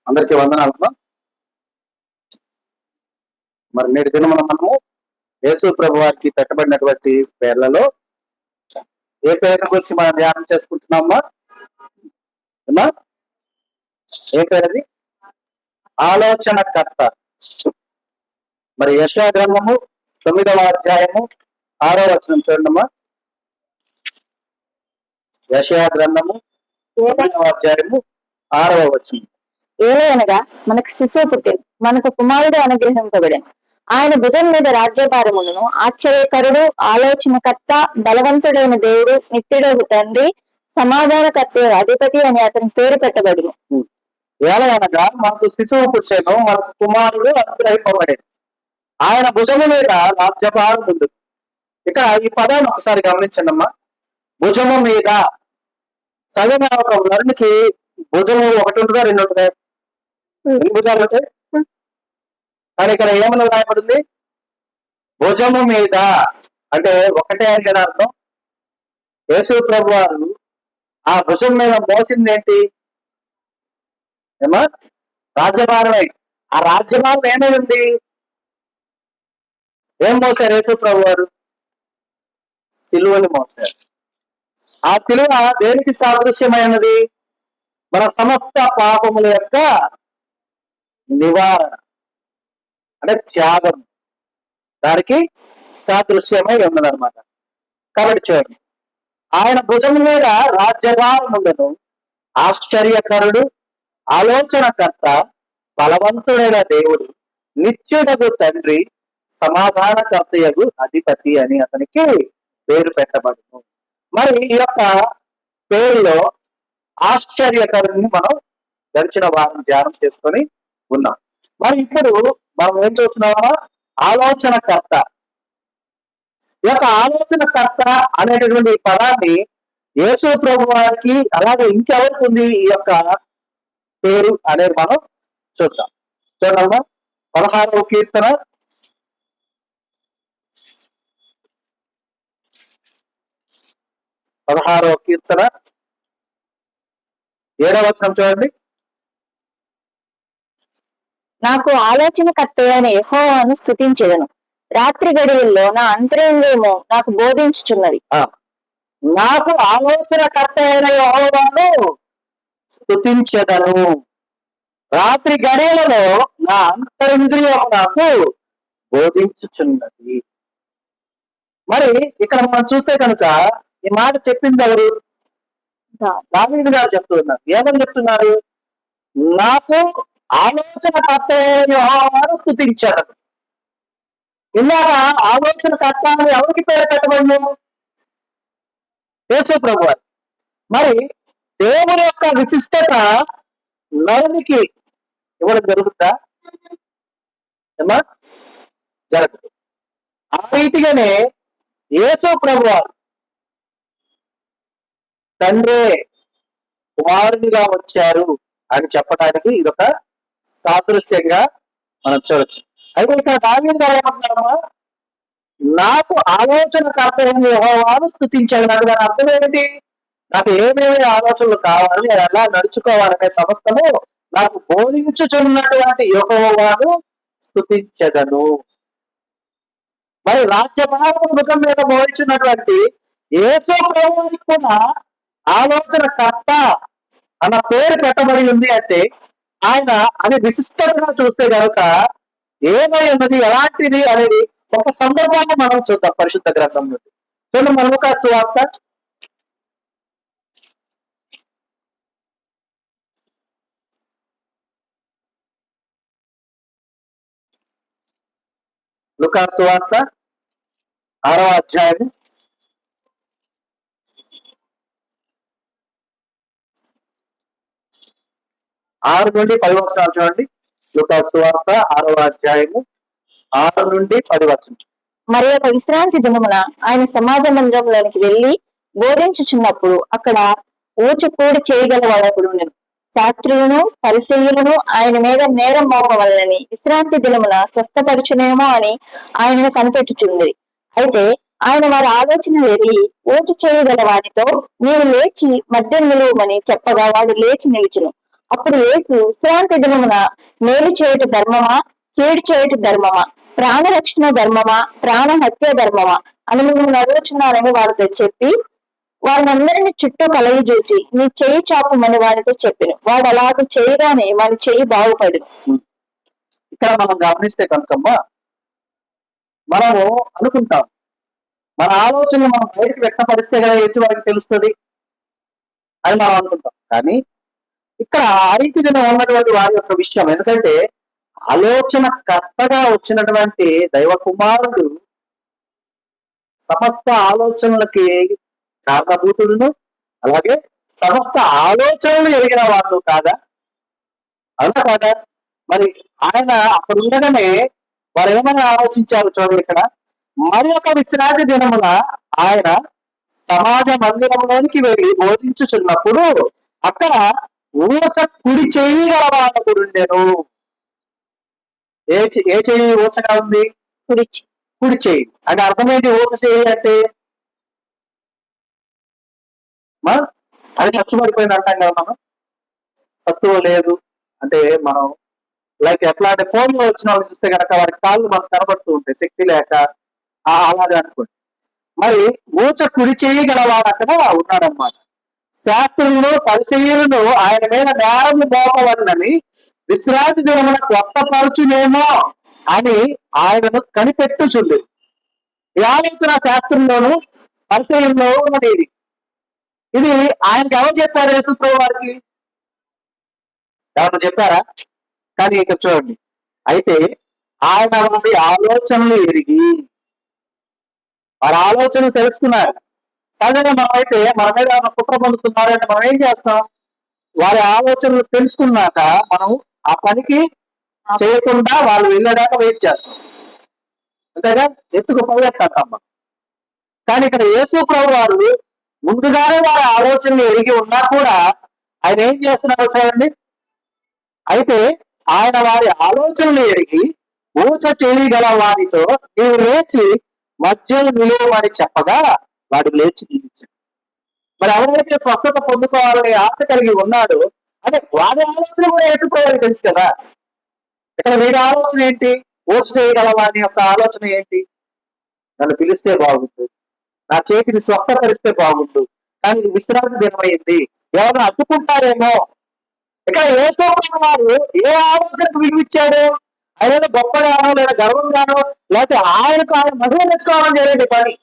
అందరికీ వందనాలమ్మా. మరి నేటి దినమున మనము యేసు ప్రభు వారికి పెట్టబడినటువంటి పేర్లలో ఏ పేరు గురించి మనం ధ్యానం చేసుకుంటున్నామా? ఏ పేరది? ఆలోచనకర్త. మరి యెషయా గ్రంథము 9వ అధ్యాయము 6వ వచనం చూడమ్మా. యెషయా గ్రంథము 9వ అధ్యాయము 6వ వచనం. ఏలయనగా మనకు శిశువు పుట్టింది, మనకు కుమారుడు అనుగ్రహింపబడెను. ఆయన భుజం మీద రాజ్యభారములను. ఆశ్చర్యకరుడు, ఆలోచనకర్త, బలవంతుడైన దేవుడు, నిత్యుడగు తండ్రి, సమాధానకర్త, అధిపతి అని అతని పేరు పెట్టబడును. ఏలయనగా మనకు శిశువు పుట్టెను, మనకు కుమారుడు అనుగ్రహింపబడేది, ఆయన భుజము మీద రాజ్యభారం ఉంది. ఇక్కడ ఈ పదాన్ని ఒకసారి గమనించండి అమ్మా. భుజము మీద. సగం ఒక నరునికి భుజము ఒకటి ఉంటుందా, రెండు ఉంటుందా? ఎన్ని భుజాలు ఉంటాయి? కానీ ఇక్కడ ఏమని రాయబడింది? భుజము మీద. అంటే ఒకటే అని కదా అర్థం. యేసు ప్రభు వారు ఆ భుజం మీద మోసింది ఏంటి ఏమా? రాజ్యభారమే. ఆ రాజ్యభారం ఏమైంది? ఏం మోసారు యేసు ప్రభు వారు? సిలువని మోసారు. ఆ సిలువ దేనికి సాదృశ్యమైనది? మన సమస్త పాపముల యొక్క నివారణ, అంటే త్యాగం, దానికి సాదృశ్యమై ఉన్నదన్నమాట. కాబట్టి చూడండి, ఆయన భుజం మీద రాజ్యభారం ఉండను. ఆశ్చర్యకరుడు, ఆలోచనకర్త, బలవంతుడైన దేవుడు, నిత్యుడగు తండ్రి, సమాధానకర్తయగు అధిపతి అని అతనికి పేరు పెట్టబడును. మరి ఈ యొక్క పేరులో ఆశ్చర్యకరుని మనం గడిచిన వారం ధ్యానం చేసుకొని ఉన్నాం. మరి ఇప్పుడు మనం ఏం చూస్తున్నామా? ఆలోచనకర్త. ఈ యొక్క ఆలోచనకర్త అనేటటువంటి పదాన్ని యేసు ప్రభు వారికి అలాగే ఇంకెవరికి ఉంది ఈ యొక్క పేరు అనేది మనం చూద్దాం. చూడమ్మా, 16వ కీర్తన 7వ వచనం చూడండి. నాకు ఆలోచనకర్త అయిన యెహోవాను స్తుతించెదను. రాత్రి గడియల్లో నా అంతరేంద్రియము నాకు బోధించుచున్నది. నాకు ఆలోచనకర్త అయిన యెహోవాను స్తుతించెదను. రాత్రి గడియలలో నా అంతరింద్రియము నాకు బోధించుచున్నది. మరి ఇక్కడ మనం చూస్తే కనుక ఈ మాట చెప్పింది ఎవరు? దావీదు గారు చెప్తున్నారు. ఏమని చెప్తున్నారు? నాకు ఆలోచనకర్త అయిన యెహోవాను స్తుతించాడు. ఇలాగ ఆలోచనకర్త అని ఎవరికి పేరు పెట్టబడి? యేసు ప్రభు వారు. మరి దేవుని యొక్క విశిష్టత నరునికి ఇవ్వడం జరుగుతుందా? ఏమా? జరగదు. ఆ రీతిగానే యేసు ప్రభు వారు తండ్రే కుమారునిగా వచ్చారు అని చెప్పడానికి ఇదొక సాదృశ్యంగా మనం చూడొచ్చు. అయితే ఇక్కడ దావీదు గారు ఏమంటున్నారమ్మా? నాకు ఆలోచనకర్త అయిన యెహోవాను స్తుతించాడు. నాకు దాని అర్థం ఏంటి? నాకు ఏమేమి ఆలోచనలు కావాలి, నేను ఎలా నడుచుకోవాలనే సమస్తము నాకు బోధించుచున్నటువంటి యెహోవాను స్తుతించెదను. మరి రాజ్యభారము భుజం మీద మోయించున్నటువంటి యేసు ప్రభువుకి కూడా ఆలోచనకర్త అన్న పేరు పెట్టబడి ఉంది. అంటే ఆయన అని విశిష్టతగా చూస్తే కనుక ఏమై ఉన్నది, ఎలాంటిది అనేది ఒక సందర్భాన్ని మనం చూద్దాం పరిశుద్ధ గ్రంథం నుండి. చూడండి, మన లూకా సువార్త 6వ అధ్యాయం 6 నుండి 10 వచనాలు చూడండి. లూకా సువార్త 6వ అధ్యాయము 6 నుండి 10 వచనం. మరి ఒక విశ్రాంతి దినమున ఆయన సమాజ మందిరంలోనికి వెళ్లి బోధించుచున్నప్పుడు అక్కడ ఊచకూడి చేయగల వాడొకడు ఉండెను. శాస్త్రులను పరిసయ్యులను ఆయన మీద నేరం మోపవలనని విశ్రాంతి దినమున స్వస్థపరచునేమో అని ఆయనను కనిపెట్టుచుంది. అయితే ఆయన వారి ఆలోచన వెళ్ళి ఊచ చేయగల వానితో నీవు లేచి మద్యం నిలువమని చెప్పగా వాడు లేచి నిలిచును. అప్పుడు యేసు విశ్రాంతి దినమున మేలు చేయుట ధర్మమా, కీడు చేయుట ధర్మమా, ప్రాణరక్షణ ధర్మమా, ప్రాణ హత్య ధర్మమా అని మేము నడుచున్నారని వారితో చెప్పి వారినందరినీ చుట్టూ కలయి చూచి నీ చెయ్యి చాపమని వారితో చెప్పిన. వాడు అలాగ చేయగానే వారి చెయ్యి బాగుపడి. ఇక్కడ మనం గమనిస్తే కనుకమ్మా, మనము అనుకుంటాం మన ఆలోచనలు మనం బయటకు వ్యక్తపరిస్తే కదా ఎదుటి వారికి తెలుస్తుంది అని మనం అనుకుంటాం. కానీ ఇక్కడ ఆ రీతిగా ఉన్నటువంటి వారి యొక్క విషయం, ఎందుకంటే ఆలోచన కర్తగా వచ్చినటువంటి దైవ కుమారుడు సమస్త ఆలోచనలకి కారణభూతుడును, అలాగే సమస్త ఆలోచనలు ఎరిగిన వాళ్ళు కాదా? అవునా కాదా? మరి ఆయన అక్కడ ఉండగానే వారు ఏమైనా ఆలోచించారు చూడండి. ఇక్కడ మరి ఒక విశ్రాంతి దినమున ఆయన సమాజ మందిరంలోనికి వెళ్ళి బోధించుచున్నప్పుడు అక్కడ ఊచ కుడి చెయ్యి గలవాడు ఉండెను. ఏ చెయ్యి ఊచగా ఉంది? కుడి చెయ్యి. అంటే అర్థం ఏంటి? ఊచ చెయ్యి అంటే అది చచ్చుబడిపోయింది అంటాం కదా మనం. సత్తువ లేదు అంటే మనం లైక్ ఎట్లా అంటే పోలియో వచ్చిన వాళ్ళు చూస్తే కనుక వారి కాళ్ళు మనకు కనబడుతూ ఉంటాయి శక్తి లేక, అలాగే అనుకోండి. మరి ఊచ కుడి చెయ్యి గలవాడు అక్కడ ఉన్నాడన్నమాట. శాస్త్రులను పరిసయ్యులను ఆయన మీద నేరము మోపవలనని విశ్రాంతి దినమున స్వస్థపరచునేమో అని ఆయనను కనిపెట్టుచుంది. ఈ ఆలోచన శాస్త్రంలోను పరిసయ్యంలో ఉన్నది. ఇది ఆయనకి ఎవరు చెప్పారు? యేసుప్రభు వారికి ఎవరు చెప్పారా? కానీ ఇక్కడ చూడండి, అయితే ఆయన వారి ఆలోచనలు ఎరిగి వారి ఆలోచనలు తెలుసుకున్నారు. సహజంగా మనం అయితే మన మీద ఏమైనా కుట్ర పొందుతున్నారంటే మనం ఏం చేస్తాం? వారి ఆలోచనలు తెలుసుకున్నాక మనం ఆ పనికి చేయకుండా వాళ్ళు వెళ్ళేదాకా వెయిట్ చేస్తాం, అంతేగా? ఎత్తుకు పరిగెత్తాం మనం. కానీ ఇక్కడ యేసు ప్రభు వారు ముందుగానే వారి ఆలోచనలు ఎరిగి ఉన్నా కూడా ఆయన ఏం చేస్తున్నారు చూడండి. అయితే ఆయన వారి ఆలోచనలు ఎరిగి ఊచ చేయగల వారితో నీవు లేచి మధ్యలో నిలువమని చెప్పగా వాడు లేచి నిలిచాడు. మరి ఎవరైతే స్వస్థత పొందుకోవాలనే ఆశ కలిగి ఉన్నాడో అంటే వాడి ఆలోచన కూడా యేసుప్రభువుకి తెలుసు కదా. ఇక్కడ వీడి ఆలోచన ఏంటి? ఊచ చేయగల వారి యొక్క ఆలోచన ఏంటి? నన్ను పిలిస్తే బాగుండు, నా చేతిని స్వస్థపరిస్తే బాగుండు, కానీ ఇది విశ్రాంతి దినమైంది, ఎవరు అడ్డుకుంటారేమో. ఇక్కడ యేసుప్రభు వారు ఏ ఆలోచనకు విలువిచ్చాడు? ఆయన గొప్పగానో లేదా గర్వంగానో లేకపోతే ఆయనకు ఆయన మహిమ తెచ్చుకోవాలని జరిగింది పని.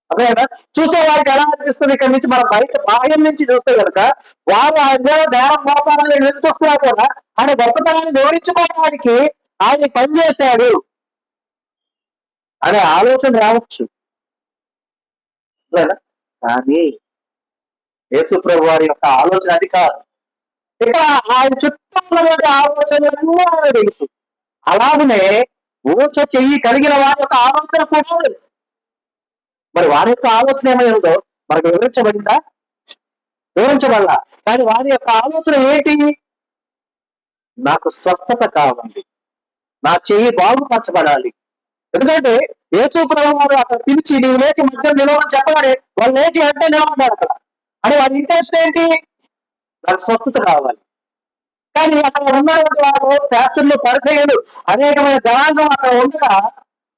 అదేనా? చూసే వారికి ఎలా అనిపిస్తుంది? ఇక్కడ నుంచి మనం బయట బాహ్యం నుంచి చూస్తే కనుక వారు ఆయన మీద నేరం మోపాలని ఎదురు చూస్తున్నా కూడా ఆయన గొప్పతనాన్ని వివరించుకోవడానికి ఆయన పనిచేశాడు అనే ఆలోచన రావచ్చు. కానీ యేసుప్రభు వారి యొక్క ఆలోచన అది కాదు. ఇక్కడ ఆయన చుట్టూ ఉన్నటువంటి ఆలోచనలన్నీ ఆయన తెలుసు. అలాగనే ఊచ చెయ్యి కలిగిన వారి యొక్క ఆలోచన కూడా తెలుసు. మరి వారి యొక్క ఆలోచన ఏమైందో మనకు వివరించబడిందా? వివరించబడలా. కానీ వారి యొక్క ఆలోచన ఏంటి? నాకు స్వస్థత కావాలి, నా చెయ్యి బాగుపరచబడాలి. ఎందుకంటే యేసుప్రభు వారు అక్కడ పిలిచి నీవు లేచి మధ్య నిలవని చెప్పగానే వాళ్ళు లేచి అంటే నిలబడ్డారు అక్కడ. అని వారి ఇంటెన్షన్ ఏంటి? నాకు స్వస్థత కావాలి. కానీ అక్కడ ఉన్నటువంటి వారు శాస్త్రులు పరిసయ్యులు అనేకమైన జనాంగం అక్కడ ఉండగా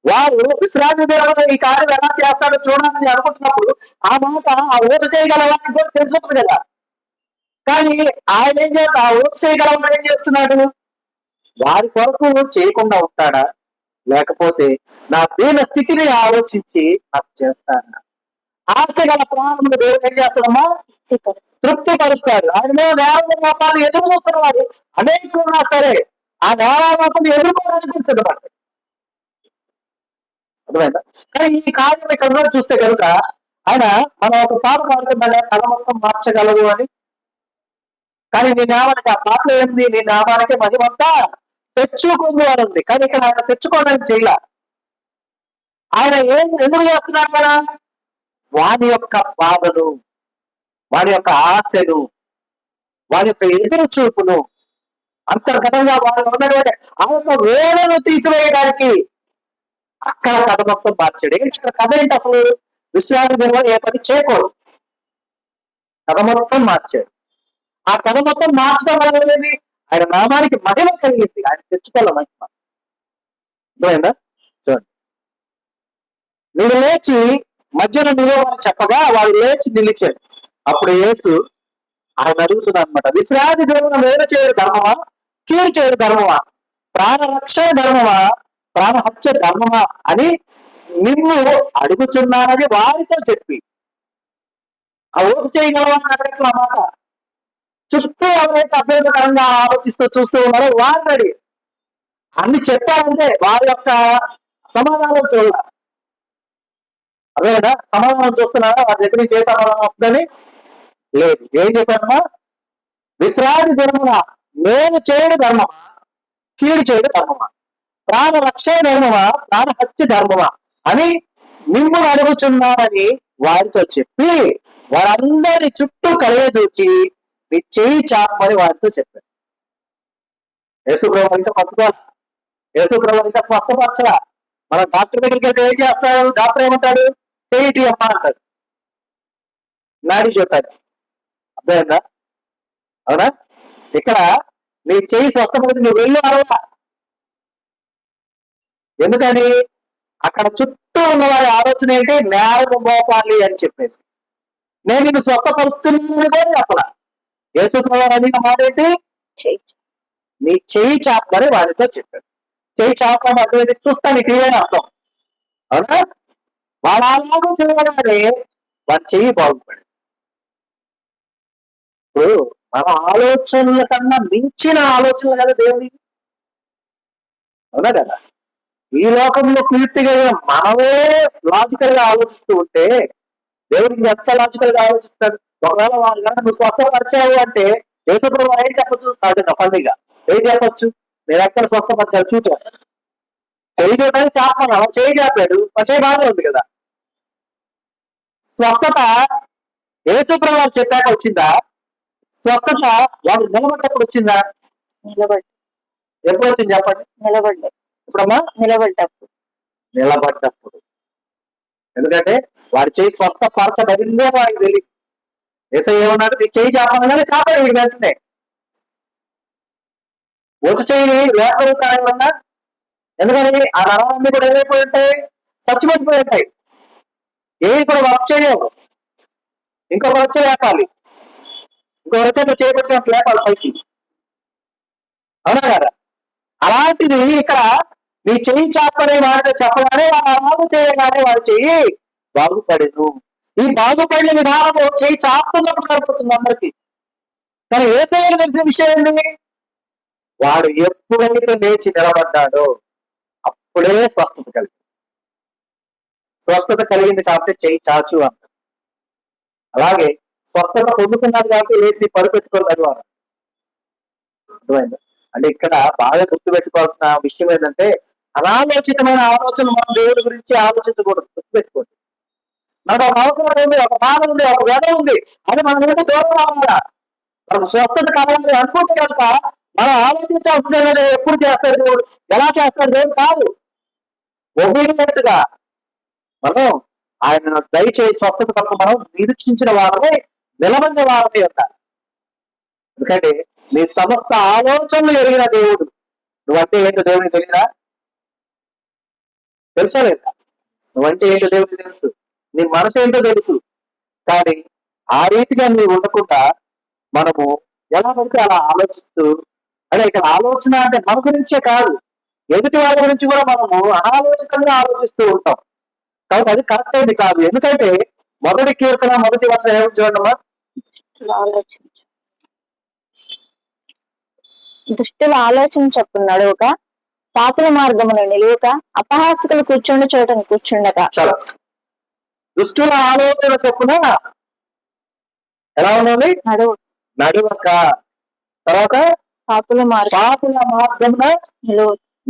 వారు విశ్రాంతి దినమున ఈ కార్యం ఎలా చేస్తాడో చూడాలని అనుకుంటున్నప్పుడు ఆ మాట ఆ ఊట చేయగల వారికి కూడా తెలుసుకుంటుంది కదా. కానీ ఆయన ఏం చేస్తా? ఆ ఊట చేయగలవాడు ఏం చేస్తున్నాడు? వారి కొరకు చేయకుండా ఉంటాడా? లేకపోతే నా దీన స్థితిని ఆలోచించి నాకు చేస్తాడా? ఆశ గల ప్రాణములు దేవుడు ఏం చేస్తాడమ్మా? తృప్తిపరుస్తాడు. ఆయన మీద నేరాలు ఎదురు చూస్తున్నవాడు అనేకులు ఉన్నా సరే ఆ నేరాలను ఎదుర్కోవడానికి సిద్ధపడతాడు. అర్థమైందా? కానీ ఈ కార్యం ఇక్కడ చూస్తే కనుక ఆయన మనం ఒక పాట పాడుతుండగా కళ మొత్తం మార్చగలరు అని. కానీ నీ నామానికి ఆ పాటలో ఏంది? నీ నామానికి మహిమంతా తెచ్చుకుంది అని ఉంది. కానీ ఇక్కడ ఆయన తెచ్చుకోవడానికి చేయలే. ఆయన ఎందుకు చేస్తున్నాడు కదా? వాని యొక్క బాధను, వాని యొక్క ఆశను, వాని యొక్క ఎదురు చూపును అంతర్గతంగా వారు ఉన్నటువంటి ఆ యొక్క వేదను తీసివేయడానికి అక్కడ కథ మొత్తం మార్చాడు. ఏంటి అక్కడ కథ ఏంటి? అసలు విశ్రాంతి దినంలో ఏ పని చేయకూడదు, కథ మొత్తం మార్చాడు. ఆ కథ మొత్తం మార్చడం వల్ల ఏమైంది? ఆయన నామానికి మహిమ కలిగింది. ఆయన తెచ్చుకోవాలి మహిమ. అర్థమైందా? చూడండి, నువ్వు లేచి మధ్యలో నిలవని చెప్పగా వాడు లేచి నిలిచాడు. అప్పుడు యేసు ఆయన అడుగుతున్నాడు అనమాట, విశ్రాంతి దేవుని వేరు చేయడు ధర్మమా, కీడు చేయడు ధర్మమా, ప్రాణరక్షణ ధర్మమా, ప్రాణహత్య ధర్మమా అని నిన్ను అడుగుతున్నానని వారితో చెప్పి, ఆ ఓటు చేయగలవని అడగట్ల మాట. చుట్టూ ఎవరైతే అభ్యంతరకరంగా ఆలోచిస్తూ చూస్తూ ఉన్నారో వారిని అడిగి అన్ని చెప్పారంటే వారి యొక్క సమాధానం చూడాలి. అదే కదా, సమాధానం చూస్తున్నారా? వారి దగ్గర నుంచి ఏ సమాధానం వస్తుందని లేదు. ఏం చెప్పారమ్మా? విశ్రాంతి ధర్మమా, నేను చేయడు ధర్మమా, కీడు చేయడు ధర్మమా, ప్రాణ రక్షణ ధర్మమా, ప్రాణహత్య ధర్మమా అని మిమ్మల్ని అడుగుచున్నానని వారితో చెప్పి వారందరిని చుట్టూ కలియదూచి నీ చేయి చాపమని వారితో చెప్పారు. యేసుప్రభు ఇంకా పట్టుకోవాలి, యేసుప్రభు ఇంకా స్వస్థపరచరా. మన డాక్టర్ దగ్గరికి వెళ్తే ఏం చేస్తాడు? డాక్టర్ ఏమంటాడు? చేయిటి అమ్మ అంటాడు, నాడి చూస్తాడు. అర్థమైందా? అవునా? ఇక్కడ నీ చెయ్యి స్వస్థపడి నువ్వు వెళ్ళు అరవా. ఎందుకని? అక్కడ చుట్టూ ఉన్న వారి ఆలోచన ఏంటి? నేరం మోపాలి అని చెప్పేసి. నేను నిన్ను స్వస్థపరుస్తున్నానని కూడా చెప్పలా. యేసుప్రభు అడిగిన మాట ఏంటి? నీ చెయ్యి చాపమని వాడితో చెప్పాడు. చెయ్యి చాపడం అర్థం ఏంటి? చూస్తాను క్లియర్ అర్థం. అవునా? వాడు అలాగూ చేయగానే వాడి చెయ్యి బాగుపడి. ఇప్పుడు మన ఆలోచనల కన్నా మించిన ఆలోచనలు కదా దేవుడి. అవునా కదా? ఈ లోకంలో కీర్తిగా మనమే లాజికల్ గా ఆలోచిస్తూ ఉంటే దేవుడు ఇంకెంత లాజికల్ గా ఆలోచిస్తాడు. ఒకవేళ వారు కనుక నువ్వు స్వస్థపరిచావు అంటే యేసుప్రభు ఏం చెప్పచ్చు? సహజంగా ఫండిగా ఏం చెప్పచ్చు? నేను ఎక్కడ స్వస్థపరిచాను చూపు. చేయి చూడడానికి చాపమన్నా చేయి చాపాడు, చేయి బాగా ఉంది కదా. స్వస్థత యేసుప్రభు వారు చెప్పాక వచ్చిందా? స్వస్థత వాడు నిలబడ్డప్పుడు వచ్చిందా? ఎప్పుడు వచ్చింది చెప్పండి? ఇప్పుడమ్మా నిలబడ్డప్పుడు. ఎందుకంటే వాడి చేయి స్వస్థపరచబడిందే వాడికి తెలియదు. యేసయ్య ఏమన్నాడు? నీ చేయి చాపనగానే చాపాడు వీడి వెంటనే. ఒక చేయి లేకపోతాడు ఎవరన్నా. ఎందుకని? ఆ నరాలన్నీ కూడా ఏమైపోయి ఉంటాయి? చచ్చిపోయిపోయి ఉంటాయి. ఏవి కూడా వర్క్ చేయవు. ఇంకొక వచ్చి లేపాలి, ఇంకొక వచ్చి చేయబట్టి లేపాలి పైకి. అవునా కదా? అలాంటిది ఇక్కడ నీ చెయ్యి చాపనే వాడితో చెప్పగానే వాడు అలాగూ చేయగానే వాడు చెయ్యి బాగుపడేను. ఈ బాగుపడిన విధానము చెయ్యి చాపుతున్నప్పుడు సరిపోతుంది అందరికి. కానీ యేసయ్యకు తెలిసిన విషయం ఏంటి? వాడు ఎప్పుడైతే లేచి నిలబడ్డాడో అప్పుడే స్వస్థత కలిగింది. స్వస్థత కలిగింది కాబట్టి చెయ్యి చాచు అంట. అలాగే స్వస్థత పొందుకున్నది కాబట్టి లేచి పరుపెట్టుకోలేదు వారు. అర్థమైందా? అంటే ఇక్కడ బాగా గుర్తుపెట్టుకోవాల్సిన విషయం ఏంటంటే అనాలోచితమైన ఆలోచన మనం దేవుడి గురించి ఆలోచించకూడదు. గుర్తుపెట్టుకోండి. మనకు ఒక అవసరం ఉంది, ఒక బాధ ఉంది, ఒక వ్యధ ఉంది, అది మన నుండి దూరం అవ్వాలా. మనకు స్వస్థత కావాలి అనుకుంటే కనుక మనం ఆలోచించాల్సింది ఎప్పుడు చేస్తాడు దేవుడు, ఎలా చేస్తాడు దేవుడు కాదు. ఒబీడియంట్ గా మనం ఆయన దయచేసి స్వస్థత కొరకు మనం నిరీక్షించిన వారమే, నిలబడిన వారమే ఉండాలి. ఎందుకంటే నీ సమస్త ఆలోచనలు ఎరిగిన దేవుడు. నువ్వంటే ఏంటో దేవుడికి తెలియదా? తెలుసా లేదా? నువ్వంటే ఏంటో దేవుడికి తెలుసు. నీ మనసు ఏంటో తెలుసు. కానీ ఆ రీతిగా నీవు ఉండకుండా మనము ఎలా పడితే అలా ఆలోచిస్తూ, అంటే ఇక్కడ ఆలోచన అంటే మన గురించే కాదు, ఎదుటి వాళ్ళ గురించి కూడా మనము అనాలోచితంగా ఆలోచిస్తూ ఉంటాం. కాబట్టి అది కరెక్ట్ అయింది కాదు. ఎందుకంటే మొదటి కీర్తన 1వ వచనం ఏమి చూడమ్మా? దుష్టుల ఆలోచన చొప్పున నడువక, పాపుల మార్గమును నిలువక, అపహాసకులు కూర్చుండ చోటను కూర్చుండక. చాలా దుష్టుల ఆలోచన చొప్పున ఎలా ఉన్నది? నడువక. తర్వాత పాపుల మార్గమున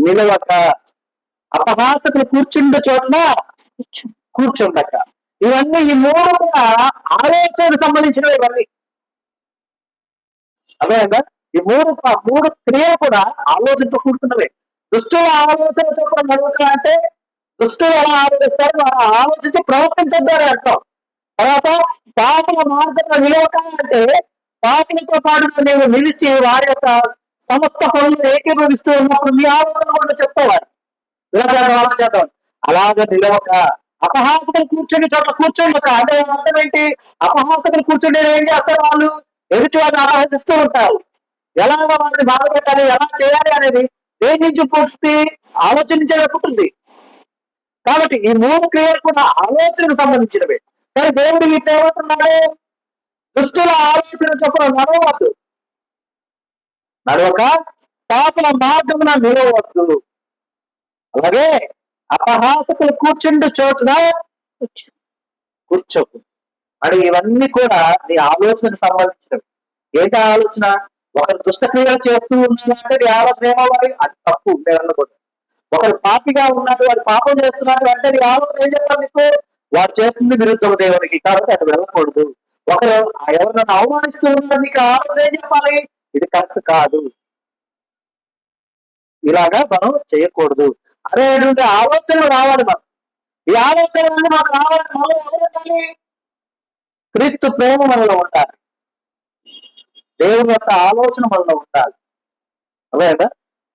నిలవక, అపహాసకులు కూర్చుండ చోటన కూర్చుండక. ఇవన్నీ ఈ మూడు కూడా ఆలోచనకు సంబంధించినవి. ఇవన్నీ అర్థమైందా? ఈ మూడు క్రియలు కూడా ఆలోచనతో కూడుకున్నవే. దుష్టుల ఆలోచన చొప్పున నడువక అంటే దుష్టులు ఎలా ఆలోచిస్తారు, వారు ఆలోచించి ప్రవర్తించద్దని అర్థం. తర్వాత పాపల మార్గంలో నిలవక అంటే పాపులతో పాటుగా నీవు నిలిచి వారి యొక్క సమస్త పనులు ఏకీభవిస్తూ ఉన్నప్పుడు నీ ఆలోచన కూడా చెప్తావారు ఇలా చేద్దాం అలా చేద్దాం. అలాగ నిలవక అపహాసకులు కూర్చొని చోట్ల కూర్చోండి. అంటే అర్థం ఏంటి? అపహాసకులు కూర్చుంటే ఏం చేస్తారు? వాళ్ళు ఎదుటి వారిని అపహసిస్తూ ఉంటారు. ఎలాగ వారిని బాధ పెట్టాలి, ఎలా చేయాలి అనేది దేని నుంచి పూర్తి ఆలోచించే పుట్టింది. కాబట్టి ఈ 3 క్రియలు కూడా ఆలోచనకు సంబంధించినవి. కానీ దేవుడు వీటిని ఏమంటున్నాడు? దుష్టుల ఆలోచన చొప్పున నడవద్దు, నడవక పాపుల మార్గమున నిలవద్దు, అలాగే అపహాసకులు కూర్చుండు చోటున కూర్చోకు అని ఇవన్నీ కూడా నీ ఆలోచనకు సంబంధించినవి. ఏంటి ఆలోచన? ఒకరు దుష్టక్రియలు చేస్తూ ఉన్నారంటే నీ ఆలోచన ఏమవ్వాలి? అది తప్పు ఉండేదన్నకూడదు. ఒకరు పాపిగా ఉన్నారు, వారు పాపం చేస్తున్నారు అంటే నీ ఆలోచన ఏం చెప్పాలి నీకు? వారు చేస్తుంది విరుద్ధం దేవునికి, కాబట్టి అది వెళ్ళకూడదు. ఒకరు ఎవరినైనా అవమానిస్తూ ఉన్నారు, నీకు ఆలోచన ఏం చెప్పాలి? ఇది కరెక్ట్ కాదు, ఇలాగా మనం చేయకూడదు అనేటువంటి ఆలోచనలు రావాలి. మనం ఈ ఆలోచనలన్నీ మనకు రావాలని మనలో ఎవరుండాలి? క్రీస్తు ప్రేమ మనలో ఉండాలి, దేవుని యొక్క ఆలోచన మనలో ఉండాలి. అదేనా?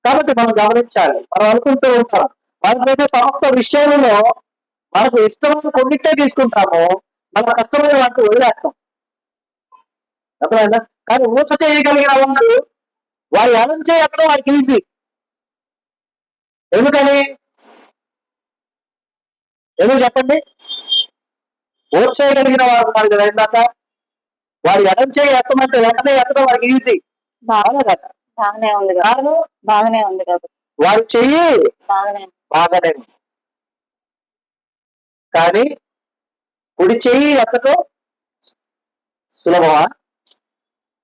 కాబట్టి మనం గమనించాలి. మనం అనుకుంటూ ఉంటాం మనం చేసే సమస్త విషయంలో మనకు ఇష్టమైన కొన్నిట్టే తీసుకుంటాము, మనకు కష్టమైన వాటిని వదిలేస్తాం. అర్థమైందా? కానీ ఊచ చేయగలిగిన వారు వారి ఎడం చేయడం వారికి ఈజీ. ఎందుకని? ఎందుకు చెప్పండి? ఊచ చేయగలిగిన వారు ఉన్నారు కదా ఇందాక, వారి ఎడం చేయి ఎత్తమంటే వెంటనే ఎత్తడం వారికి ఈజీ. బాగా కదా, బాగానే ఉంది కదా, కాదు బాగానే ఉంది కదా, వారి చెయ్యి బాగానే బాగానే ఉంది. కానీ కుడి చెయ్యి ఎత్తటం సులభమా?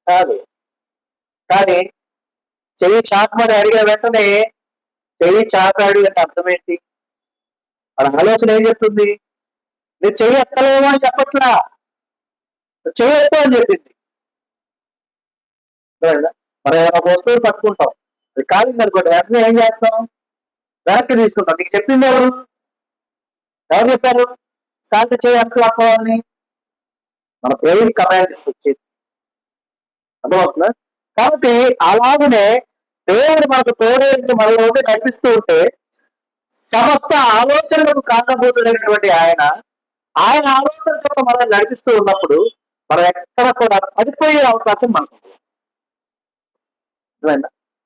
కాదు. కానీ చెయ్యి చాపమని అడిగిన వెంటనే చెయ్యి చాపాడు అంటే అర్థం ఏంటి? వాళ్ళ ఆలోచన ఏం చెప్తుంది? నీ చెయ్యి ఎత్తలేమో అని చెప్పట్లా, చెయ్యి ఎత్తు అని చెప్పింది. మనం ఏమైనా వస్తువులు పట్టుకుంటాం, అది కాలింది అనుకోండి, వెంటనే ఏం చేస్తాం? వెనక్కి తీసుకుంటాం. నీకు చెప్పింది ఎవరు? ఎవరు చెప్పారు కాలితో చెయ్యి ఎత్తు లాక్కోవాలని? మన బ్రెయిన్ కమాండ్ ఇస్తుంది. అర్థమవుతుందా? కాబట్టి అలాగనే దేవుడు మనకు తోడేంటి మనలో ఉండి నడిపిస్తూ ఉంటే సమస్త ఆలోచనలకు కారణభూతుడైనటువంటి ఆయన ఆలోచన చొప్పున మనల్ని నడిపిస్తూ ఉన్నప్పుడు మనం ఎక్కడ కూడా పడిపోయే అవకాశం మనకు ఉంది.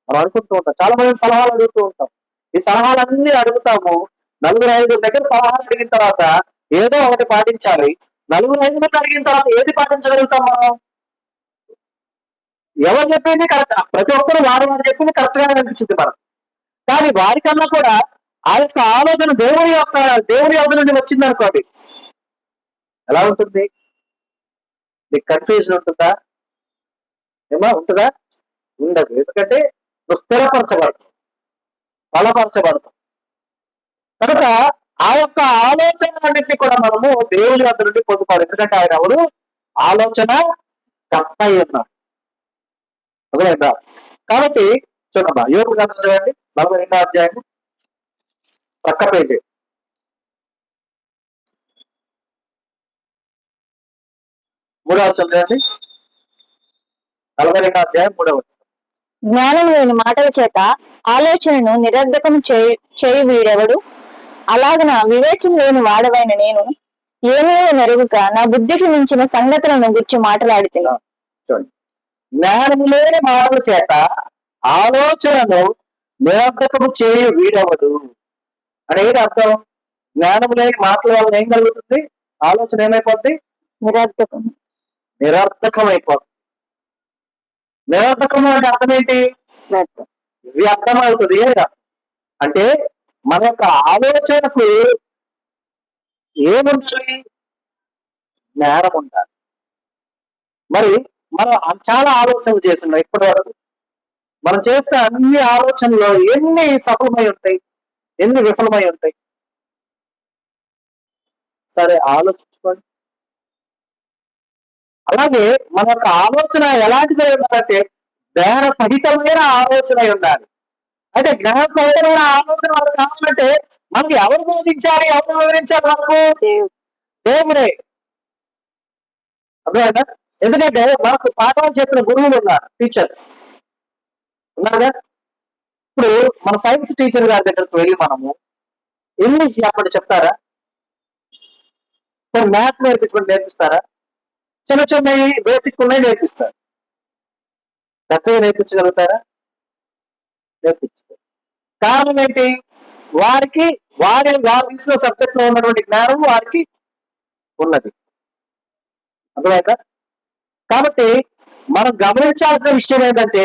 మనం అనుకుంటూ ఉంటాం, చాలా మంది సలహాలు అడుగుతూ ఉంటాం. ఈ సలహాలన్నీ అడుగుతాము, 4-5 దగ్గర సలహాలు అడిగిన తర్వాత ఏదో ఒకటి పాటించాలి. 4-5 అడిగిన తర్వాత ఏది పాటించగలుగుతాం మనం? ఎవరు చెప్పింది కరెక్ట్, ప్రతి ఒక్కరు వారు చెప్పింది కరెక్ట్ గా అనిపించింది మనం. కానీ వారికన్నా కూడా ఆ యొక్క ఆలోచన దేవుని యొద్ద నుండి వచ్చింది అనుకోండి, ఎలా ఉంటుంది? నీకు కన్ఫ్యూజన్ ఉంటుందా? ఉంటుందా? ఉండదు. ఎందుకంటే నువ్వు స్థిరపరచబడతావు, బలపరచబడతావు. కనుక ఆ యొక్క ఆలోచనలన్నింటినీ కూడా మనము దేవుని వద్ద నుండి పొందుకోవాలి. ఎందుకంటే ఆయన ఎవరు? ఆలోచన కర్త అయి ఉన్నాడు. అర్థమైందా? కాబట్టి చూడమ్మా, యోగు గ్రంథం చూడండి, 42వ అధ్యాయం, పక్క పేజీ. మూడవ వచనం చూడండి, 42వ అధ్యాయం 3వ వచనం. జ్ఞానం లేని మాటల చేత ఆలోచనను నిరర్ధకం చేయి వీడెవడు? అలాగన వివేచన లేని వాడవైన నేను ఏమీ మెరుగుక నా బుద్ధికి మించిన సంగతులను గురించి మాట్లాడుతున్నా. చూడండి, జ్ఞానము లేని మాటల చేత ఆలోచనను నిరర్ధకము చేయి వీడవడు అనేది అర్థం. జ్ఞానము లేని మాటల వల్ల ఏం కలుగుతుంది? ఆలోచన ఏమైపోద్ది? నిరర్ధకం అయిపోతుంది. నిరర్ధకము అంటే అర్థం ఏంటి? వ్యర్థం అవుతుంది. అంటే మన యొక్క ఆలోచనకు ఏముండాలి? జ్ఞానం ఉండాలి. మరి మనం చాలా ఆలోచనలు చేస్తున్నాం ఇప్పటి వరకు. మనం చేసిన అన్ని ఆలోచనలో ఎన్ని సఫలమై ఉంటాయి, ఎన్ని విఫలమై ఉంటాయి? సరే ఆలోచించుకోండి. అలాగే మన యొక్క ఆలోచన ఎలాంటిదై ఉండాలంటే జ్ఞాన సహితమైన ఆలోచన ఉండాలి. అయితే జ్ఞాన సహితమైన ఆలోచన మనకు కావాలంటే మనకి ఎవరు బోధించాలి, ఎవరు వివరించాలి? మనకు దేవుడే. అర్థమైందా? ఎందుకంటే మనకు పాఠాలు చెప్పిన గురువులు ఉన్నారు, టీచర్స్ ఉన్నారుగా. ఇప్పుడు మన సైన్స్ టీచర్ గారి దగ్గరకు వెళ్ళి మనము ఇంగ్లీష్ చెప్పండి చెప్తారా? మ్యాథ్స్ నేర్పిస్తారా? చిన్న చిన్నవి బేసిక్ ఉన్నాయి నేర్పిస్తారు. పెద్దగా నేర్పించగలుగుతారా? నేర్పించగలరు. కారణం ఏంటి? వారు తీసుకున్న సబ్జెక్ట్ లో ఉన్నటువంటి జ్ఞానం వారికి ఉన్నది. అర్థమైందా? కాబట్టి మనం గమనించాల్సిన విషయం ఏంటంటే,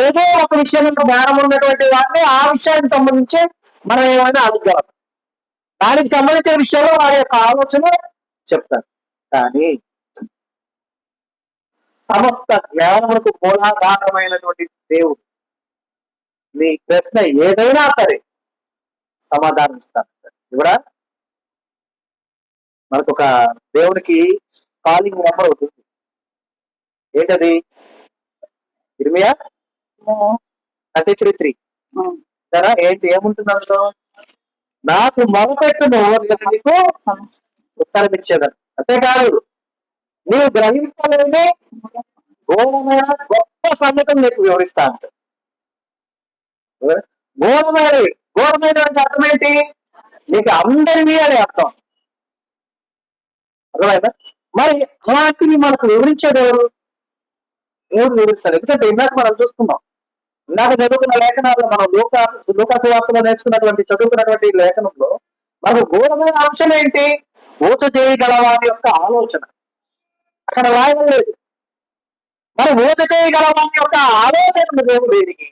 ఏదో ఒక విషయంలో జ్ఞానం ఉన్నటువంటి వారిని ఆ విషయానికి సంబంధించి మనం ఏమైనా అడగగలం. దానికి సంబంధించిన విషయంలో వారి యొక్క ఆలోచన చెప్తారు. కానీ సమస్త జ్ఞానములకు మూలాధారమైనటువంటి దేవుడు నీ ప్రశ్న ఏదైనా సరే సమాధానం ఇస్తాను. ఇవడా మనకు ఒక దేవునికి కాలింగ్ నెంబర్ అవుతుంది. ఏంటది? ఇర్మియా 33:3. సరే, ఏంటి ఏముంటుంది అందులో? నాకు మొదపెట్టును నేను నీకు ఉత్తరం ఇచ్చేదని. అంతేకాదు, నీవు గ్రహింపలేని ఘోరమైన గొప్ప సంగతం నీకు వివరిస్తా అంట. ఘోరమైన అర్థం ఏంటి? నీకు అందరివి అని అర్థం. అర్థమైందా? మరి అలాంటివి మనకు వివరించేది ఎవరు? దేవుడు వివరిస్తాడు. ఎందుకంటే ఇందాక మనం చూసుకున్నాం, ఇందాక చదువుకున్న లేఖనాల్లో మనం లూకాసు వార్తలో నేర్చుకున్నటువంటి చదువుకున్నటువంటి లేఖనంలో మనకు ఘోరమైన అంశం ఏంటి? ఊచ చేయగలవాని యొక్క ఆలోచన అక్కడ రాయలేదు. మరి ఊచ చేయగలవాని యొక్క ఆలోచనను దేవుడు ఎరిగి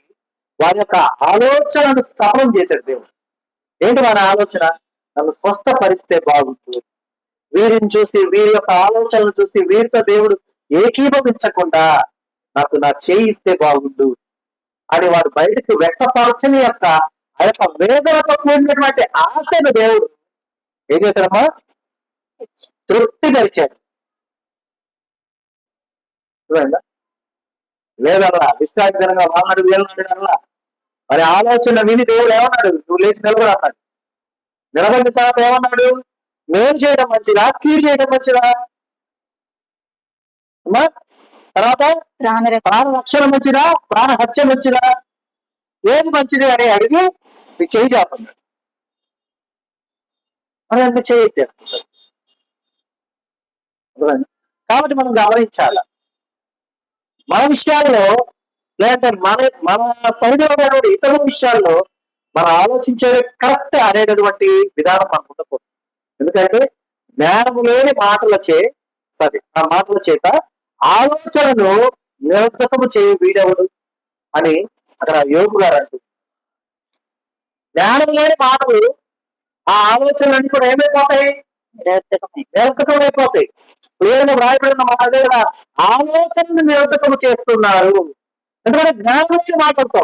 వారి యొక్క ఆలోచనను సఫలం చేశాడు దేవుడు. ఏంటి వారి ఆలోచన? నన్ను స్వస్థపరిస్తే బాగుంటుంది, వీరిని చూసి, వీరి యొక్క ఆలోచనలు చూసి వీరితో దేవుడు ఏకీభవించకుండా నాకు నా చేయి ఇస్తే బాగుండు అని వాడు బయటకు వ్యక్తపరచని యొక్క ఆ యొక్క వేదనతో కూడినటువంటి ఆశను దేవుడు ఏం చేశాడమ్మా? తృప్తిపరిచాడు. లేదల్లా విశ్రాంతి జనంగా వాళ్ళనాడు వీళ్ళనాడు. మరి ఆలోచన విని దేవుడు ఏమన్నాడు? నువ్వు లేచి నిలబడి అన్నాడు. నిలబడిన తర్వాత ఏమన్నాడు? మేలు చేయడం మంచిదా, కీడు చేయడం మంచిదా? అమ్మా, తర్వాత ప్రాణ రక్షణ మంచిదా, ప్రాణ హత్య మంచిదా, ఏది మంచిది అని అడిగి నీ చేయి చాపన్నాడు. మరి అన్ని చేయొద్దు. కాబట్టి మనం గమనించాలి, మన విషయాల్లో లేదంటే మన పరిధిలో ఇతరుల విషయాల్లో మనం ఆలోచించేది కరెక్ట్ అనేటటువంటి విధానం మనకు ఉండకూడదు. ఎందుకంటే జ్ఞానము లేని ఆ మాటల చేత ఆలోచనను నిరర్థకము చేయి వీడవుడు అని అక్కడ యోగు గారు అంటుంది. జ్ఞానం లేని మాటలు, ఆ ఆలోచనలన్నీ కూడా ఏమైపోతాయి? నిరర్థకమైపోతాయి. క్లియర్గా వ్రాయబడిన మాట అదే కదా, ఆలోచనను నిరర్థకము చేస్తున్నారు. ఎందుకంటే జ్ఞానం లేని మాటలతో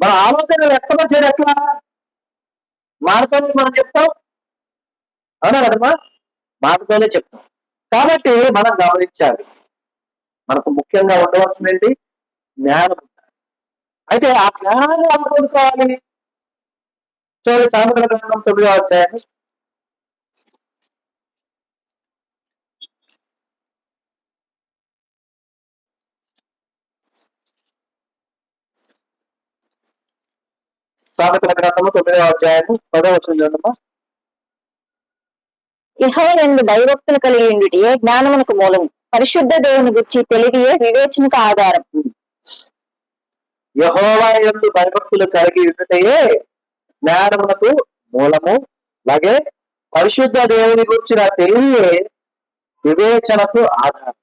మన ఆలోచనలు వ్యక్తపరిచేది ఎట్లా? మాటతోనే మనం చెప్తాం, అవునా కదమ్మా? మాటతోనే చెప్తాం. కాబట్టి మనం గమనించాలి, మనకు ముఖ్యంగా ఉండవలసింది జ్ఞానం. అయితే ఆ జ్ఞానాన్ని ఎలా పొందుకోవాలి? చూడండి, సామెతల గ్రంథం 9వ అధ్యాయం సామెతల గ్రంథము 9వ అధ్యాయము 10వ వచనం చూడమ్మా. యెహోవాయందు భయభక్తులు కలిగి ఉండుటయే జ్ఞానమునకు మూలము, పరిశుద్ధ దేవుని గురించి తెలివియే వివేచనకు ఆధారం. యెహోవాయందు భయభక్తులు కలిగి ఉండుటయే జ్ఞానమునకు మూలము, అలాగే పరిశుద్ధ దేవుని గురించిన తెలివియే వివేచనకు ఆధారం.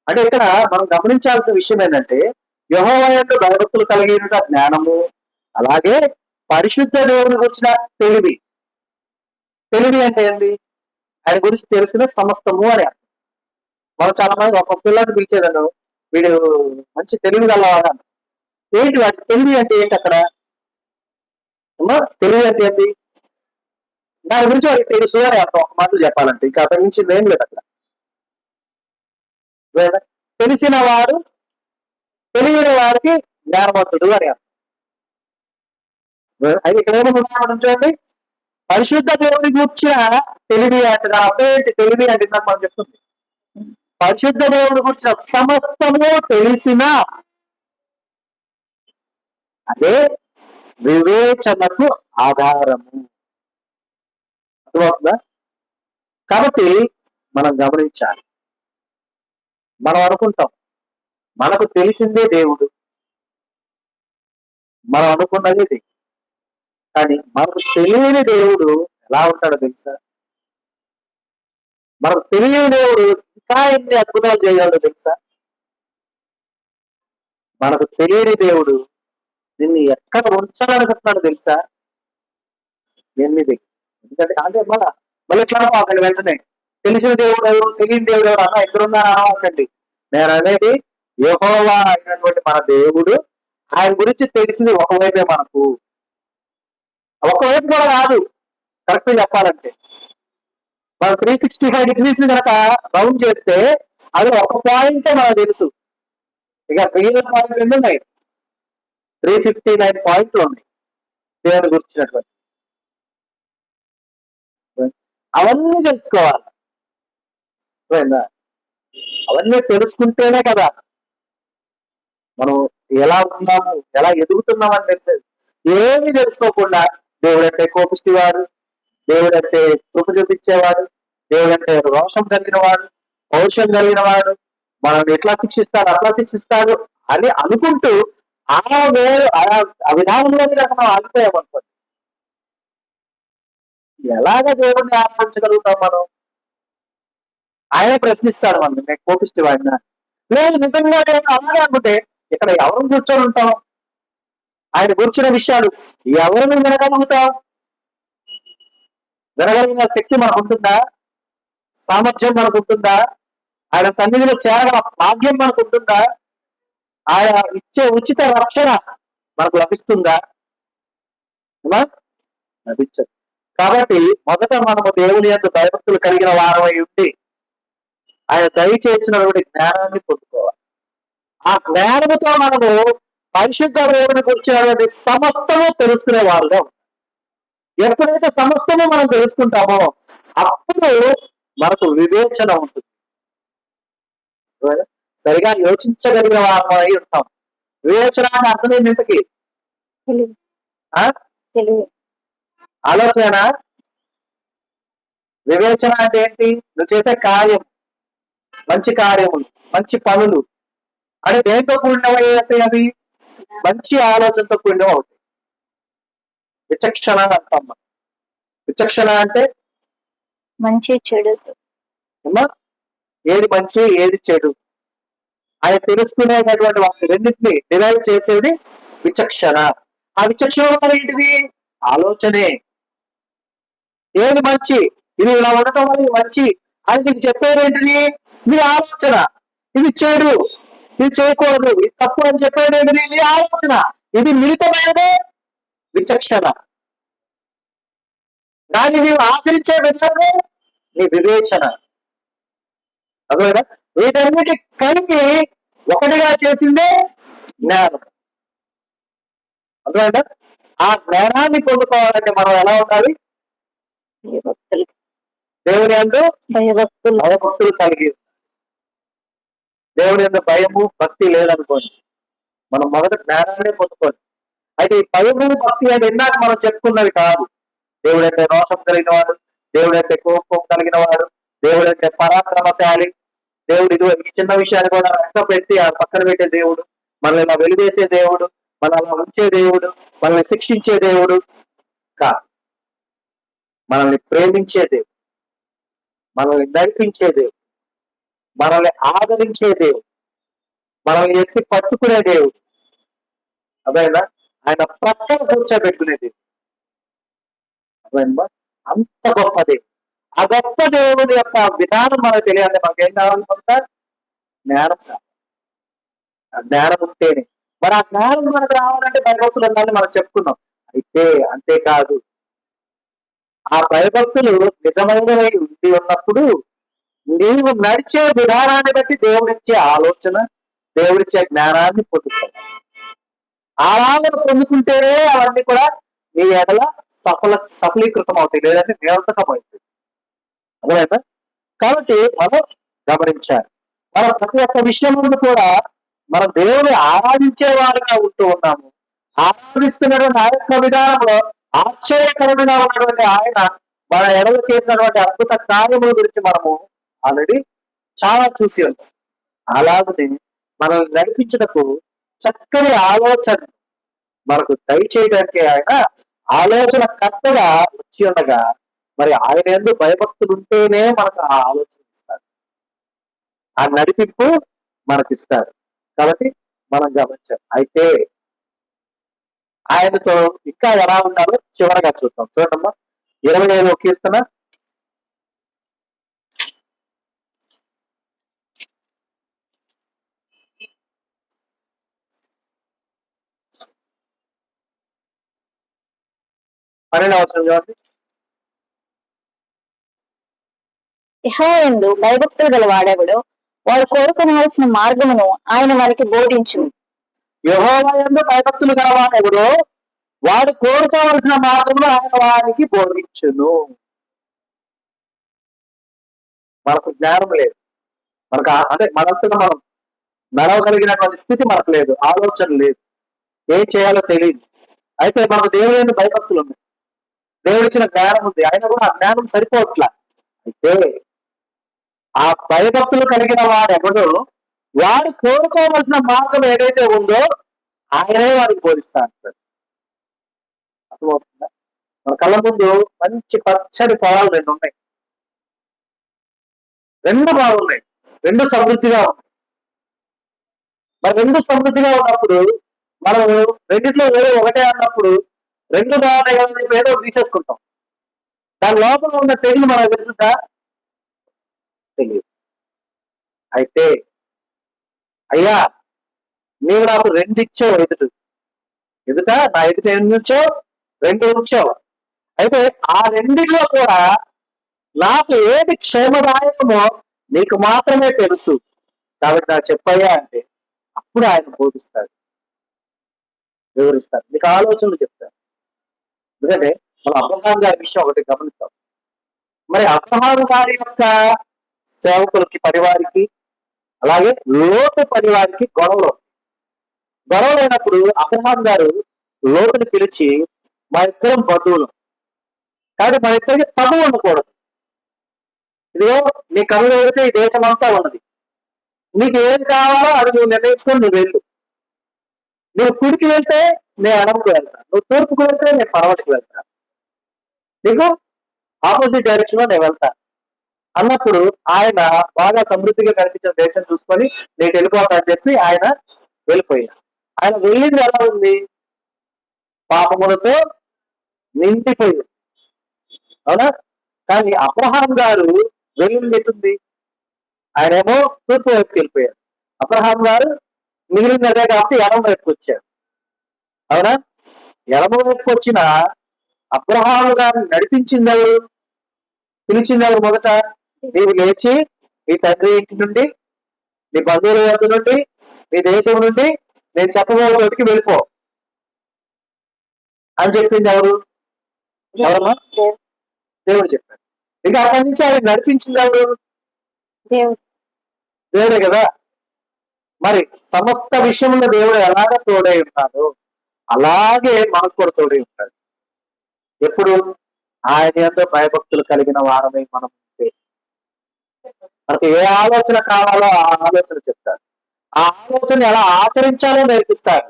అంటే ఇక్కడ మనం గమనించాల్సిన విషయం ఏంటంటే, యెహోవాయందు భయభక్తులు కలిగి ఉండుట జ్ఞానము, అలాగే పరిశుద్ధ దేవుని గురించిన తెలివి. తెలివి అంటే ఏంది? ఆయన గురించి తెలుసుకునే సమస్తము అని అర్థం. మనం చాలా మంది ఒక పిల్లని పిలిచేదను, వీడు మంచి తెలివి గలవాడు. ఏంటి వాడి తెలివి అంటే ఏంటి? అక్కడ తెలివి అంటే ఏంటి? దాని గురించి వాడికి తెలుసు అని అర్థం. ఒక మాటలు చెప్పాలంటే ఇంకా అతని నుంచి ఏం లేదు అక్కడ. తెలిసిన వాడు తెలియని వాడికి జ్ఞానవంతుడు అని అర్థం. అయితే ఇక్కడ ఏమన్నా చూడండి, పరిశుద్ధ దేవుని కూర్చిన తెలివి అంటే దాని అర్థం ఏంటి? తెలివి అంటే ఇందాక మనం చెప్తుంది. పరిశుద్ధ దేవుని కూర్చిన సమస్తము తెలిసిన అదే వివేచనకు ఆధారము. అర్థమవుతుందా? కాబట్టి మనం గమనించాలి. మనం అనుకుంటాం మనకు తెలిసిందే దేవుడు, మనం అనుకున్నదే దేవుడు. కానీ మనకు తెలియని దేవుడు ఎలా ఉంటాడో తెలుసా? మనకు తెలియని దేవుడు ఇంకా ఎన్ని అద్భుతాలు చేయగలడో తెలుసా? మనకు తెలియని దేవుడు నిన్ను ఎక్కడ ఉంచాలనుకుంటున్నాడో తెలుసా? ఎనిమిది. ఎందుకంటే అంటే మళ్ళీ ఎట్లా అక్కడ వెంటనే తెలిసిన దేవుడు ఎవరు, తెలియని దేవుడు ఎవరు అన్న ఎక్కడున్నా అనకండి. నేను అనేది యెహోవా అయినటువంటి మన దేవుడు, ఆయన గురించి తెలిసింది ఒకవైపే మనకు. ఒకవైపు కూడా కాదు, కరెక్ట్ చెప్పాలంటే మనం 365 degrees కనుక రౌండ్ చేస్తే అది ఒక పాయింటే మనకు తెలుసు. ఇక మిగిలిన పాయింట్లు ఎన్ని ఉన్నాయి? 359 పాయింట్లు ఉన్నాయి దేవుని గురించినటువంటి. అవన్నీ తెలుసుకోవాలి. అవన్నీ తెలుసుకుంటేనే కదా మనం ఎలా ఉన్నాము, ఎలా ఎదుగుతున్నాం అని తెలిసేది. ఏమీ తెలుసుకోకుండా దేవుడంటే కోపిష్టివాడు, దేవుడంటే కృప చూపించేవాడు, దేవుడంటే రోషం కలిగిన వాడు, పౌరుషం కలిగిన వాడు, మనల్ని ఎట్లా శిక్షిస్తాడు అట్లా శిక్షిస్తాడు అని అనుకుంటూ ఆ విధానంలోనే కనుక మనం ఆగిపోయామనుకోండి, ఎలాగ దేవుడిని ఆశ్రయించగలుగుతాం మనం? ఆయన ప్రశ్నిస్తాడు మనం, నేను కోపిష్టివాడినా? లేదు నిజంగా నేను అలాగే అనుకుంటే ఇక్కడ ఎవరు కూర్చొని ఉంటాం? ఆయన కూర్చున్న విషయాలు ఎవరిని వినగలుగుతాం? వినగలిగిన శక్తి మనకు ఉంటుందా? సామర్థ్యం మనకు ఉంటుందా? ఆయన సన్నిధిలో చేరగల భాగ్యం మనకు ఉంటుందా? ఆయన ఇచ్చే ఉచిత రక్షణ మనకు లభిస్తుందా? లభించదు. కాబట్టి మొదట మనము దేవుని యొక్క భయభక్తులు కలిగిన వారమై ఉండి ఆయన దయచేసినటువంటి జ్ఞానాన్ని పొందుకోవాలి. ఆ జ్ఞానముతో మనము పరిశుద్ధ దేవుని గురించినటువంటి సమస్తము తెలుసుకునే వాళ్ళం. ఎప్పుడైతే సమస్తము మనం తెలుసుకుంటామో అప్పుడు మనకు వివేచన ఉంటుంది. సరిగా యోచించగలిగిన వారమై ఉంటాం. వివేచన అంటే అర్థం ఏంటి ఇంతకి? ఆలోచన. వివేచన అంటే ఏంటి? నువ్వు చేసే కార్యం, మంచి కార్యములు, మంచి పనులు అంటే దేంతో కూడినవి అవుతాయి? అవి మంచి ఆలోచనతో కూడినవి అవుతాయి. విచక్షణ అంటాం. విచక్షణ అంటే మంచి చెడు, ఏది మంచి ఏది చెడు ఆయన తెలుసుకునేటటువంటి వాటి రెండింటిని డిరైవ్ చేసేది విచక్షణ. ఆ విచక్షణ వల్ల ఏంటిది? ఆలోచనే. ఏది మంచి, ఇది ఇలా ఉండటం వల్ల ఇది మంచి అని నీకు చెప్పేది ఏంటిది? నీ ఆలోచన. ఇది చెడు, ఇది చేయకూడదు, ఇది తప్పు అని చెప్పేది ఏంటిది? నీ ఆలోచన. ఇది మిళితమైనదే విచక్షణ. దాన్ని నీవు ఆచరించే విధానమే నీ వివేచన. అర్థమైనా? వీటన్నిటి కలిపి ఒకటిగా చేసిందే జ్ఞానం. అర్థమైందా? ఆ జ్ఞానాన్ని పొందుకోవాలంటే మనం ఎలా ఉండాలి? దేవుని యందు భయభక్తులు కలిగి. దేవుని యందు భయము భక్తి లేదనుకోండి, మనం మొదట జ్ఞానాన్ని పొందుకోండి. అయితే ఈ భయము భక్తి అంటే ఇందాక మనం చెప్పుకున్నది కాదు. దేవుడంటే రోషం కలిగిన వాడు, దేవుడంటే కోపం కలిగిన వాడు, దేవుడంటే పరాక్రమశాలి, దేవుడు ఇది ఈ చిన్న విషయాన్ని కూడా రెక్క పెట్టి ఆ పక్కన పెట్టే దేవుడు, మనల్ని ఇలా వెలివేసే దేవుడు, మనల్ని అలా ఉంచే దేవుడు, మనల్ని శిక్షించే దేవుడు కాదు. మనల్ని ప్రేమించే దేవుడు, మనల్ని నడిపించే దేవుడు, మనల్ని ఆదరించే దేవుడు, మనల్ని ఎత్తి పట్టుకునే దేవుడు. అదేనా? ఆయన ప్రక్కన కూర్చోబెట్టుకునే దేవుడు. అదేనా? అంత గొప్ప దేవుడు. ఆ గొప్ప దేవుని యొక్క విధానం మనకు తెలియాలంటే మనకి ఏం కావాలి? కొంత జ్ఞానం కావాలి. ఆ జ్ఞానం ఉంటేనే. మరి ఆ జ్ఞానం మనకు రావాలంటే భయభక్తులు ఉండాలని మనం చెప్పుకున్నాం. అయితే అంతేకాదు, ఆ భయభక్తులు నిజమైనవి ఉండి ఉన్నప్పుడు నీవు నడిచే విధానాన్ని బట్టి దేవుడిచ్చే ఆలోచన, దేవుడిచ్చే జ్ఞానాన్ని పొందుకోవాలి. అలాగే పొందుకుంటేనే అవన్నీ కూడా నీ ఎడల సఫలీకృతం అవుతాయి, లేదంటే నిరర్థకం అవుతుంది. అర్థమైందా? కాబట్టి మనం గమనించాలి. మనం ప్రతి ఒక్క విషయం ముందు కూడా మనం దేవుని ఆరాధించే వారుగా ఉంటూ ఉన్నాము. ఆరాధిస్తున్నటువంటి ఆ యొక్క విధానంలో ఆశ్చర్యకరుడుగా ఉన్నటువంటి ఆయన మన ఎడల చేసినటువంటి అద్భుత కార్యముల గురించి మనము ఆల్రెడీ చాలా చూసి ఉంటాం. అలాగనే మనల్ని నడిపించుటకు చక్కని ఆలోచన మనకు దయచేయడానికి ఆయన ఆలోచన కర్తగా వచ్చి ఉండగా, మరి ఆయన యందు భయభక్తులు ఉంటేనే మనకు ఆ ఆలోచన ఇస్తాడు, ఆ నడిపింపు మనకిస్తాడు. కాబట్టి మనం గమనించాలి. అయితే ఆయనతో ఇంకా ఎలా ఉండాలో చివరగా చూద్దాం. చూడమ్మా 25వ కీర్తన 12వ వచనం చూడండి. యెహోవాయందు భయభక్తులు గల వాడెవడో వాడు కోరుకొనవలసిన మార్గమును ఆయన వారికి బోధించును. యెహోవా యందు భయభక్తులు గలవాడెవడో వాడు కోరుకోవలసిన మార్గంలో ఆయన వారికి బోధించును. మనకు జ్ఞానం లేదు, మనకు అంటే మనంతగా మనం నడవగలిగినటువంటి స్థితి మనకు లేదు, ఆలోచన లేదు, ఏం చేయాలో తెలియదు. అయితే మనకు దేవుని యందు భయభక్తులు ఉన్నాయి, దేవుడిచ్చిన జ్ఞానం ఉంది, అయినా కూడా ఆ జ్ఞానం సరిపోవట్లా. అయితే ఆ భయభక్తులు కలిగిన వాడు ఎవడో వాడు కోరుకోవలసిన మార్గం ఏదైతే ఉందో ఆయనే వాడికి బోధిస్తా అంటాడు. అర్థమవుతుందా? మన కళ్ళ ముందు మంచి పచ్చడి పొలాలు రెండు ఉన్నాయి, రెండు బాగున్నాయి, రెండు సమృద్ధిగా ఉన్నాయి. మరి రెండు సమృద్ధిగా ఉన్నప్పుడు మనం రెండిట్లో ఏదో ఒకటే అన్నప్పుడు రెండు బాగున్నాయి కదా అని ఏదో తీసేసుకుంటాం. దాని లోపల ఉన్న తెగులు మనకు తెలుసుందా? తెలియదు. అయితే అయ్యా నీవు నాకు రెండు ఇచ్చావు, ఎదుట నా ఎదుట ఎన్ని ఉంచావు? రెండు ఉంచావు. అయితే ఆ రెండిట్లో కూడా నాకు ఏది క్షేమదాయకమో నీకు మాత్రమే తెలుసు, కాబట్టి నాకు చెప్పయ్యా అంటే అప్పుడు ఆయన బోధిస్తాడు, వివరిస్తాడు, నీకు ఆలోచనలు చెప్తాడు. ఎందుకంటే మన అబ్రహాం గారి విషయం ఒకటి గమనిస్తాం. మరి అబ్రహాం గారి యొక్క సేవకులకి పరివారికి, అలాగే లోతు పరివారికి గొడవలైనప్పుడు అబ్రహాం గారు లోతుని పిలిచి, మా ఇద్దరం బంధువులు కాబట్టి మన ఇద్దరికి తగు ఉండకూడదు, ఇదిగో నీ కన్నులు ఎదిగితే ఈ దేశం అంతా ఉన్నది, నీకు ఏది కావాలో అది నువ్వు నిర్ణయించుకొని నువ్వు వెళ్ళు, నువ్వు కుడికి వెళ్తే నేను ఎడమకు వెళ్తాను, నువ్వు తూర్పుకు వెళ్తే నేను పడమటికి వెళ్తాను, నీకు ఆపోజిట్ డైరెక్షన్ లో నేను వెళ్తాను అన్నప్పుడు ఆయన బాగా సమృద్ధిగా కనిపించిన దేశం చూసుకొని నేను వెళ్ళిపోతా అని చెప్పి ఆయన వెళ్ళిపోయాడు. ఆయన వెళ్ళింది ఎలా ఉంది? పాపములతో నిండిపోయింది, అవునా? కానీ అబ్రహాం గారు వెళ్ళింది ఎటుంది? ఆయనేమో తూర్పు వైపుకి వెళ్ళిపోయాడు, అబ్రహాం గారు మిగిలింది అదే కాబట్టి ఎడమ వైపుకి వచ్చాడు, అవునా? ఎడమ వైపుకి వచ్చిన అబ్రహాం గారిని నడిపించింది ఎవరు? పిలిచింది ఎవరు? మొదట నీవు లేచి నీ తండ్రి ఇంటి నుండి, నీ బంధువుల వద్ద నుండి, నీ దేశం నుండి నేను చెప్పబోయే చోటికి వెళ్ళిపో అని చెప్పింది ఎవరు? ఎవరమ్మా? దేవుడు చెప్పాడు. ఇంకా అక్కడి నుంచి ఆయన నడిపించింది ఎవరు? దేవుడే కదా. మరి సమస్త విషయంలో దేవుడు ఎలాగ తోడై ఉన్నాడు అలాగే మనకు కూడా తోడై ఉంటాడు. ఎప్పుడు? ఆయన యందు భయభక్తులు కలిగిన వారమై మనం ఉంటే మనకు ఏ ఆలోచన కావాలో ఆ ఆలోచన చెప్తాడు, ఆ ఆలోచన ఎలా ఆచరించాలో నేర్పిస్తాడు,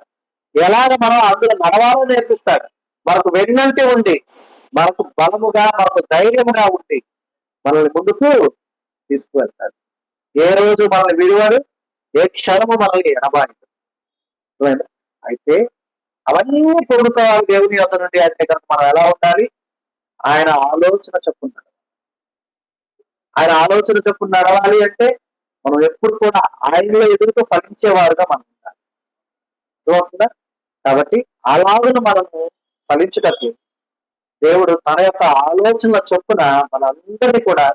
ఎలాగ మనం అందులో నడవాలో నేర్పిస్తాడు, మనకు వెన్నంటి ఉండి మనకు బలముగా మనకు ధైర్యముగా ఉండి మనల్ని ముందుకు తీసుకువెళ్తాడు. ఏ రోజు మనల్ని విడివాడు, ఏ క్షణము మనల్ని ఎడబాయడు. అయితే అవన్నీ పొందుకోవాలి దేవుని యొద్ద నుండి అంటే కనుక మనం ఎలా ఉండాలి? ఆయన ఆలోచన చొప్పున, ఆయన ఆలోచన చొప్పున నడవాలి అంటే మనం ఎప్పుడు కూడా ఆయనలో ఎదుగుతూ ఫలించేవారుగా మనం ఉండాలి. అర్థమవుతుందా? కాబట్టి అలాగను మనము ఫలించటకు దేవుడు తన యొక్క ఆలోచనల చొప్పున మనందరినీ కూడా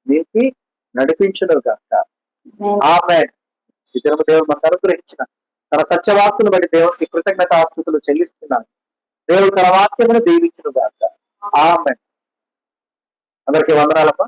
నింపి నడిపించును గాక. ఆమేన్. ఈ దినము దేవుడు మనకు అనుగ్రహించిన తన సత్యవాక్కును బట్టి దేవునికి కృతజ్ఞతాస్తుతులు చెల్లిస్తున్నాను. దేవుడు తన వాక్యమును దీవించును గాక. ఆమేన్. అందరికీ వందనాలమ్మా.